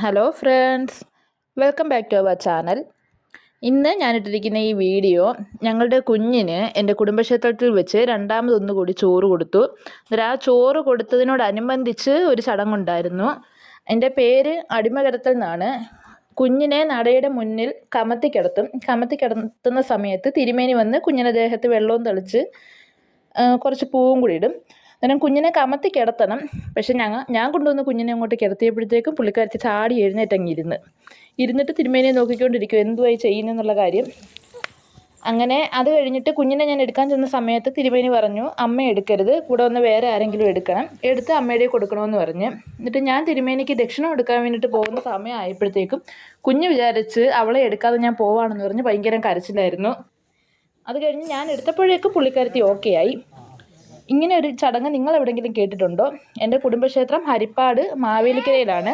Hello friends, welcome back to our channel. ഇന്ന് ഞാനിട്ടിരിക്കുന്ന ഈ വീഡിയോ ഞങ്ങളുടെ കുഞ്ഞിന് എൻ്റെ കുടുംബക്ഷേത്രത്തിൽ വെച്ച് രണ്ടാമതൊന്നുകൂടി ചോറ് കൊടുത്തു. ആ ചോറ് കൊടുത്തതിനോടനുബന്ധിച്ച് ഒരു ചടങ്ങുണ്ടായിരുന്നു. എൻ്റെ പേര് അടിമകിടത്തൽ എന്നാണ്. കുഞ്ഞിനെ നടയുടെ മുന്നിൽ കമത്തിക്കിടത്തുന്ന സമയത്ത് തിരുമേനി വന്ന് കുഞ്ഞിൻ്റെ ദേഹത്ത് വെള്ളവും തളിച്ച് കുറച്ച് പൂവും കൂടി ഇടും. അന്നേരം കുഞ്ഞിനെ കമത്തി കിടത്തണം. പക്ഷെ ഞാൻ കൊണ്ടുവന്ന് കുഞ്ഞിനെ അങ്ങോട്ട് കിടത്തിയപ്പോഴത്തേക്കും പുള്ളിക്കാരത്തി ചാടി ഇരുന്നിട്ട് തിരുമേനിയെ നോക്കിക്കൊണ്ടിരിക്കും എന്തുവായി ചെയ്യുന്നെന്നുള്ള കാര്യം. അങ്ങനെ അത് കഴിഞ്ഞിട്ട് കുഞ്ഞിനെ ഞാൻ എടുക്കാൻ ചെന്ന സമയത്ത് തിരുമേനി പറഞ്ഞു, അമ്മ എടുക്കരുത്, കൂടെ വന്ന് വേറെ ആരെങ്കിലും എടുത്ത് അമ്മയുടെ കൊടുക്കണമെന്ന് പറഞ്ഞ്. എന്നിട്ട് ഞാൻ തിരുമേനിക്ക് ദക്ഷിണ എടുക്കാൻ വേണ്ടിയിട്ട് പോകുന്ന സമയമായപ്പോഴത്തേക്കും കുഞ്ഞ് വിചാരിച്ച് അവളെ എടുക്കാതെ ഞാൻ പോവാണെന്ന് പറഞ്ഞ് ഭയങ്കര കരച്ചിലായിരുന്നു. അത് കഴിഞ്ഞ് ഞാൻ എടുത്തപ്പോഴേക്കും പുള്ളിക്കാരത്തി ഓക്കെ ആയി. ഇങ്ങനെ ഒരു ചടങ്ങ് നിങ്ങൾ എവിടെയെങ്കിലും കേട്ടിട്ടുണ്ടോ? എൻ്റെ കുടുംബക്ഷേത്രം ഹരിപ്പാട് മാവേലിക്കരയിലാണ്.